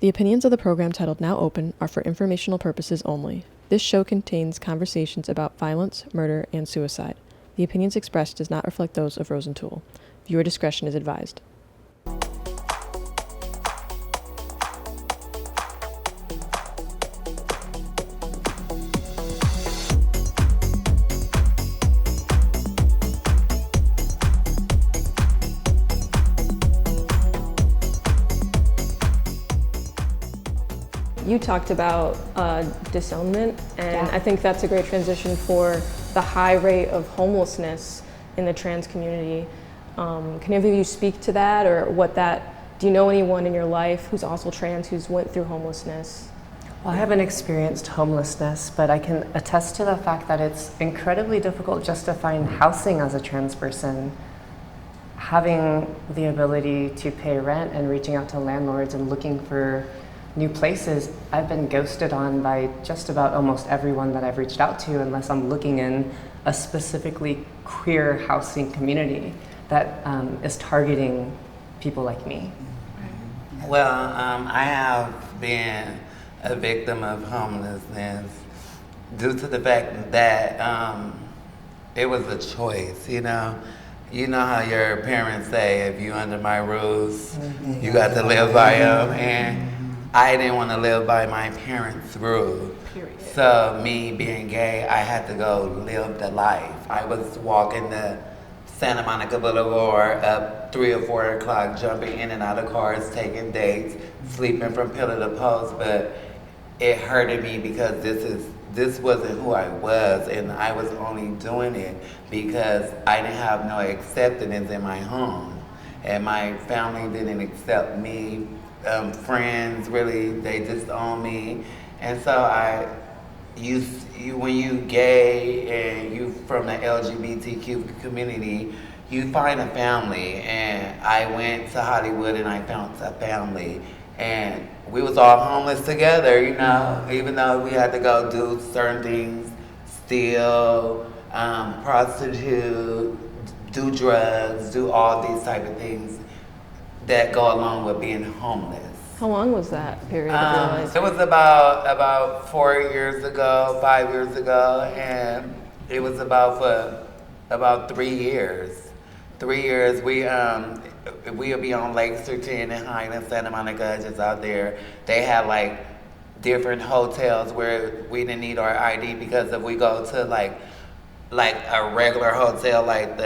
The opinions of the program titled Now Open are for informational purposes only. This show contains conversations about violence, murder, and suicide. The opinions expressed does not reflect those of Rosentool. Viewer discretion is advised. You talked about disownment, and I think that's a great transition for the high rate of homelessness in the trans community. Can any of you speak to that, or do you know anyone in your life who's also trans who's went through homelessness? Well, I haven't experienced homelessness, but I can attest to the fact that it's incredibly difficult just to find housing as a trans person. Having the ability to pay rent and reaching out to landlords and looking for new places, I've been ghosted on by just about almost everyone that I've reached out to, unless I'm looking in a specifically queer housing community that is targeting people like me. Well, I have been a victim of homelessness due to the fact that it was a choice, you know. You know how your parents say, if you under my rules, you got to live by them, and I didn't want to live by my parents' rule. Period. So me being gay, I had to go live the life. I was walking the Santa Monica Boulevard up 3 or 4 o'clock, jumping in and out of cars, taking dates, sleeping from pillar to post, but it hurted me because this wasn't who I was, and I was only doing it because I didn't have no acceptance in my home, and my family didn't accept me. Friends, really, they disown me, and so when you gay and you from the LGBTQ community, you find a family, and I went to Hollywood and I found a family, and we was all homeless together, you know, even though we had to go do certain things, steal, prostitute, do drugs, do all these type of things that go along with being homeless. How long was that period of your life? It was about 4 years ago, 5 years ago, and it was about 3 years. 3 years, we'll be on Lake 13 and Hyde and Santa Monica, just out there. They had like different hotels where we didn't need our ID, because if we go to like a regular hotel, like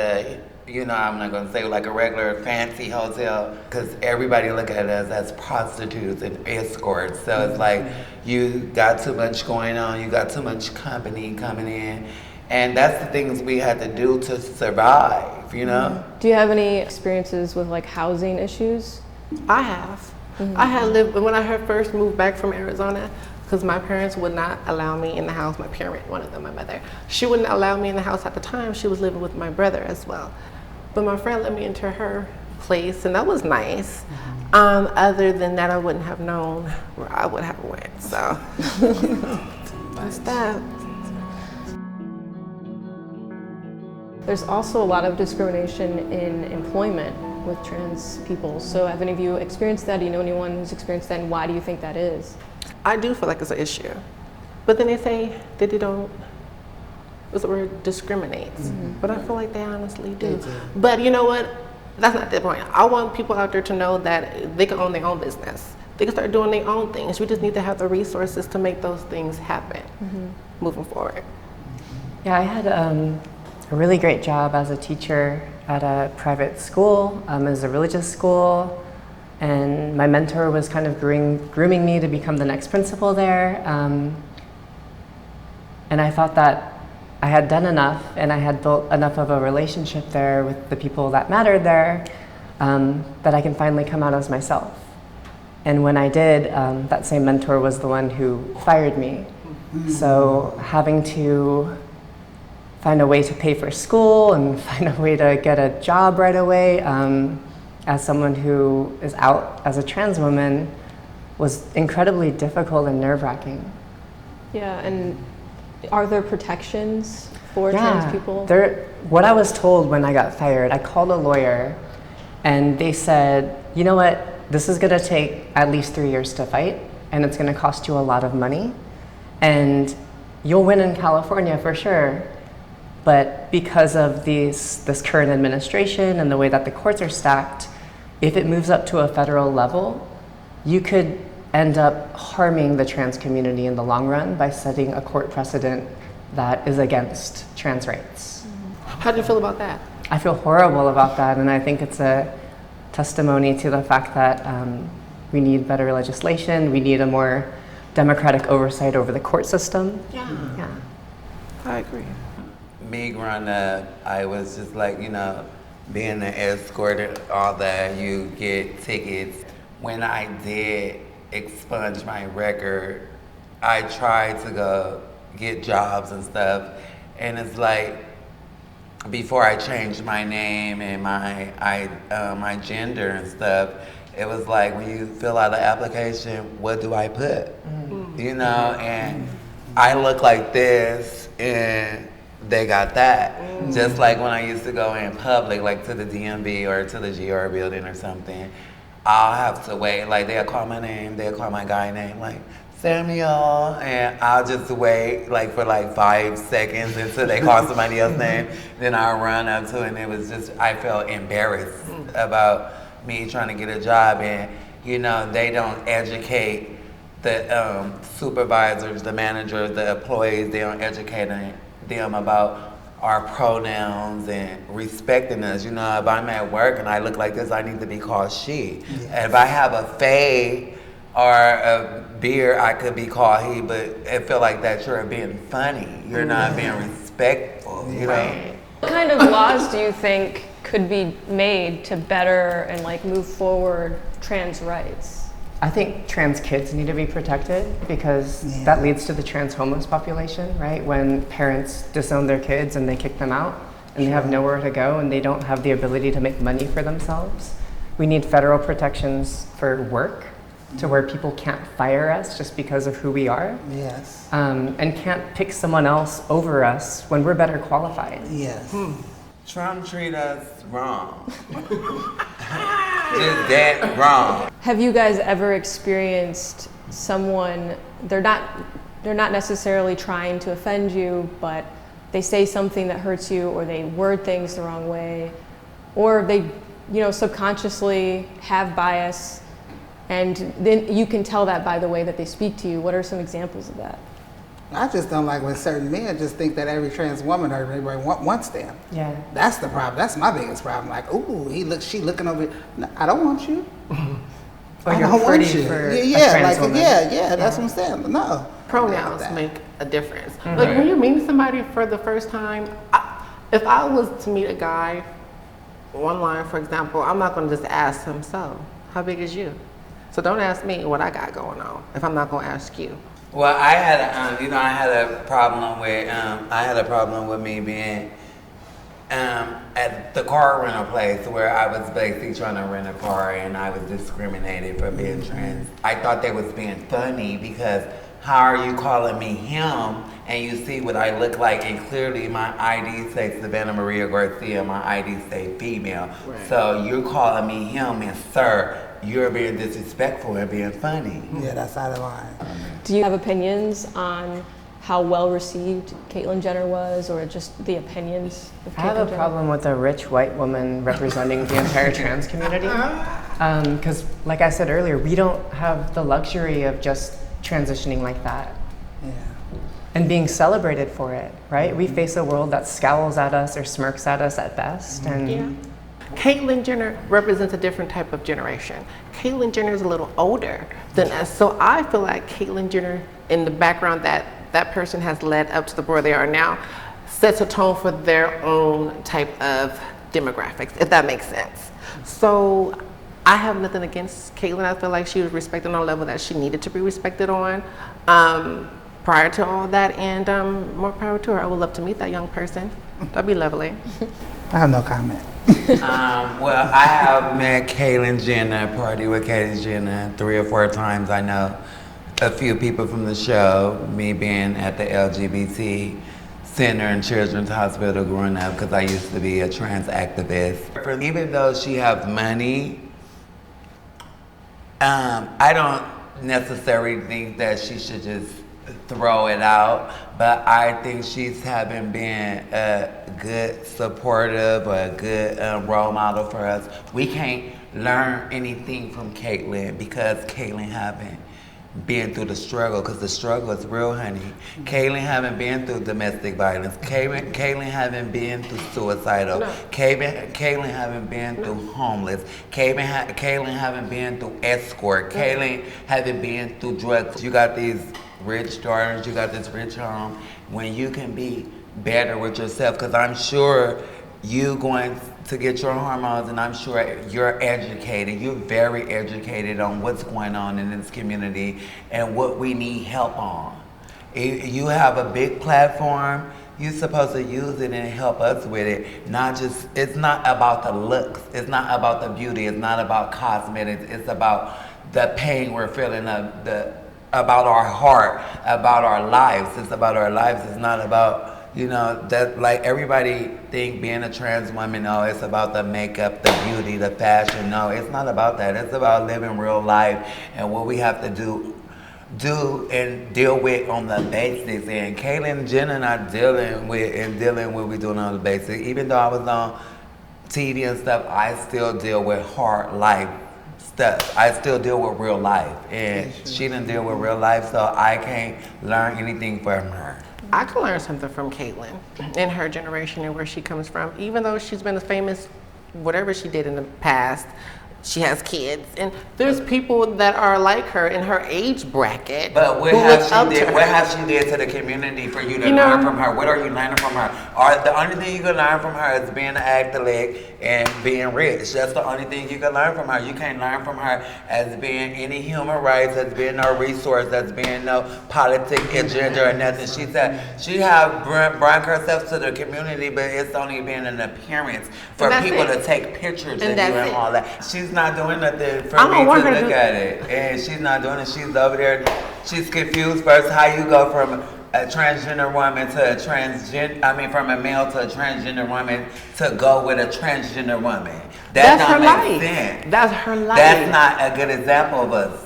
I'm not gonna say like a regular fancy hotel, because everybody look at us as prostitutes and escorts. So it's like, you got too much going on, you got too much company coming in. And that's the things we had to do to survive, you know? Do you have any experiences with like housing issues? I have. I had lived, when I had first moved back from Arizona, because my parents would not allow me in the house. My parent, one of them, my mother, she wouldn't allow me in the house at the time. She was living with my brother as well. But my friend let me into her place, and that was nice. Other than that, I wouldn't have known where I would have went, so that's that. There's also a lot of discrimination in employment with trans people. So have any of you experienced that? Do you know anyone who's experienced that, and why do you think that is? I do feel like it's an issue. But then they say that they don't, what's the word, discriminates. But I feel like they honestly do. But you know what? That's not the point. I want people out there to know that they can own their own business. They can start doing their own things. We just need to have the resources to make those things happen moving forward. Yeah, I had a really great job as a teacher at a private school, as a religious school, and my mentor was kind of grooming me to become the next principal there. And I thought that I had done enough, and I had built enough of a relationship there with the people that mattered there, that I can finally come out as myself. And when I did, that same mentor was the one who fired me. So having to find a way to pay for school and find a way to get a job right away, as someone who is out as a trans woman, was incredibly difficult and nerve-wracking. Yeah, and are there protections for trans people? What I was told when I got fired, I called a lawyer and they said, you know what, this is gonna take at least 3 years to fight, and it's gonna cost you a lot of money. And you'll win in California for sure, but because of this current administration and the way that the courts are stacked, if it moves up to a federal level, you could end up harming the trans community in the long run by setting a court precedent that is against trans rights. How do you feel about that? I feel horrible about that, and I think it's a testimony to the fact that we need better legislation, we need a more democratic oversight over the court system. Yeah. Yeah. I agree. Me growing up, I was just like, you know, being an escort and all that, you get tickets. When I did expunge my record, I tried to go get jobs and stuff, and it's like, before I changed my name and my gender and stuff, it was like, when you fill out an application, what do I put? You know, and I look like this and they got that. Just like when I used to go in public, like to the DMV or to the GR building or something, I'll have to wait, like they'll call my name, they'll call my guy name, like Samuel, and I'll just wait like for like 5 seconds until they call somebody else's name. Then I'll run up to it, and it was just, I felt embarrassed about me trying to get a job, and you know, they don't educate the supervisors, the managers, the employees, they don't educate them about our pronouns and respecting us. You know, if I'm at work and I look like this, I need to be called she. Yes. And if I have a fade or a beard, I could be called he, but it feel like that you're being funny. You're not being respectful, you know? What kind of laws do you think could be made to better and like move forward trans rights? I think trans kids need to be protected because that leads to the trans homeless population, right? When parents disown their kids and they kick them out and they have nowhere to go and they don't have the ability to make money for themselves. We need federal protections for work to where people can't fire us just because of who we are. Yes. And can't pick someone else over us when we're better qualified. Yes. Trump treat us wrong. Just that wrong. Have you guys ever experienced someone, they're not necessarily trying to offend you, but they say something that hurts you, or they word things the wrong way, or they, you know, subconsciously have bias, and then you can tell that by the way that they speak to you? What are some examples of that? I just don't like when certain men just think that every trans woman or everybody wants them. Yeah. That's the problem. That's my biggest problem. Like, ooh, she looking over. No, I don't want you. Or you're pretty for a trans woman. That's what I'm saying. No. Pronouns make a difference. Like when you meet somebody for the first time, if I was to meet a guy online, for example, I'm not going to just ask him, so how big is you? So don't ask me what I got going on if I'm not going to ask you. Well, I had a problem with me being at the car rental place where I was basically trying to rent a car and I was discriminated for being trans. I thought they was being funny because how are you calling me him and you see what I look like, and clearly my ID says Savanna Garcia, my ID say female. Right. So you're calling me him and sir, you're being disrespectful and being funny. Yeah, that's out of line. Do you have opinions on how well received Caitlyn Jenner was, or just the opinions of Caitlyn Jenner? I have a problem with a rich white woman representing the entire trans community. Because like I said earlier, we don't have the luxury of just transitioning like that. Yeah. And being celebrated for it, right? We face a world that scowls at us or smirks at us at best. And Caitlyn Jenner represents a different type of generation. Caitlyn Jenner is a little older than us, so I feel like Caitlyn Jenner, in the background that person has led up to the where they are now, sets a tone for their own type of demographics, if that makes sense. So I have nothing against Caitlyn. I feel like she was respected on a level that she needed to be respected on prior to all that, and more power to her. I would love to meet that young person. That'd be lovely. I have no comment. Well, I have met Caitlyn Jenner, partied with Caitlyn Jenner 3 or 4 times. I know a few people from the show, me being at the LGBT Center and Children's Hospital growing up, because I used to be a trans activist. Even though she has money, I don't necessarily think that she should just throw it out, but I think she's having been a good supportive or a good role model for us. We can't learn anything from Caitlyn because Caitlyn haven't been through the struggle, because the struggle is real, honey. Caitlyn haven't been through domestic violence. Caitlyn haven't been through suicidal. No. Caitlyn haven't been through homeless. Caitlyn haven't been through escort. Caitlyn haven't been through drugs. You got these rich daughters, you got this rich home. When you can be better with yourself, because I'm sure you going to get your hormones, and I'm sure you're educated. You're very educated on what's going on in this community and what we need help on. You have a big platform. You're supposed to use it and help us with it. Not just, it's not about the looks. It's not about the beauty. It's not about cosmetics. It's about the pain we're feeling, about our heart, about our lives. It's about our lives. It's not about, you know, that like everybody think being a trans woman, oh, it's about the makeup, the beauty, the fashion. No, it's not about that. It's about living real life and what we have to do and deal with on the basics. And Caitlyn and Jen and I dealing with what we doing on the basics. Even though I was on TV and stuff, I still deal with hard life stuff. I still deal with real life. And she didn't deal with real life, so I can't learn anything from her. I can learn something from Caitlyn and her generation and where she comes from. Even though she's been a famous, whatever she did in the past, she has kids, and there's people that are like her in her age bracket. But what has she did to the community for you to learn from her? What are you learning from her? The only thing you can learn from her is being an athlete and being rich. That's the only thing you can learn from her. You can't learn from her as being any human rights, as being no resource, as being no politic agenda or nothing. She said she have brought herself to the community, but it's only been an appearance for people to take pictures of you and all that. She's not doing nothing for me to look at it. And she's not doing it. She's over there. She's confused first how you go from a transgender woman to from a male to a transgender woman to go with a transgender woman. That's her life. That's her life. That's not a good example of us.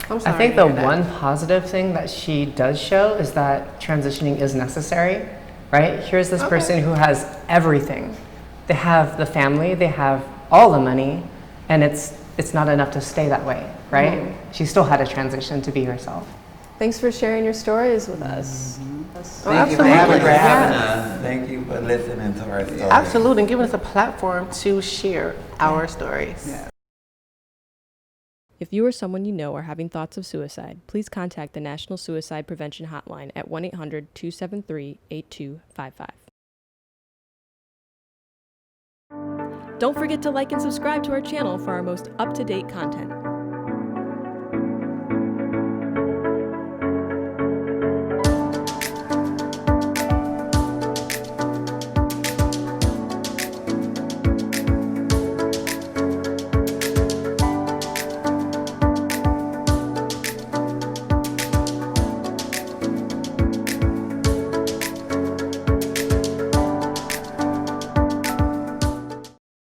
I'm sorry, I think the one positive thing that she does show is that transitioning is necessary, right? Here's this person who has everything. They have the family, they have all the money, and it's not enough to stay that way, right? Mm-hmm. She still had to transition to be herself. Thanks for sharing your stories with us. Thank you for having us. Thank you for listening to our stories. Absolutely, and giving us a platform to share our stories. Yeah. If you or someone you know are having thoughts of suicide, please contact the National Suicide Prevention Hotline at 1-800-273-8255. Don't forget to like and subscribe to our channel for our most up-to-date content.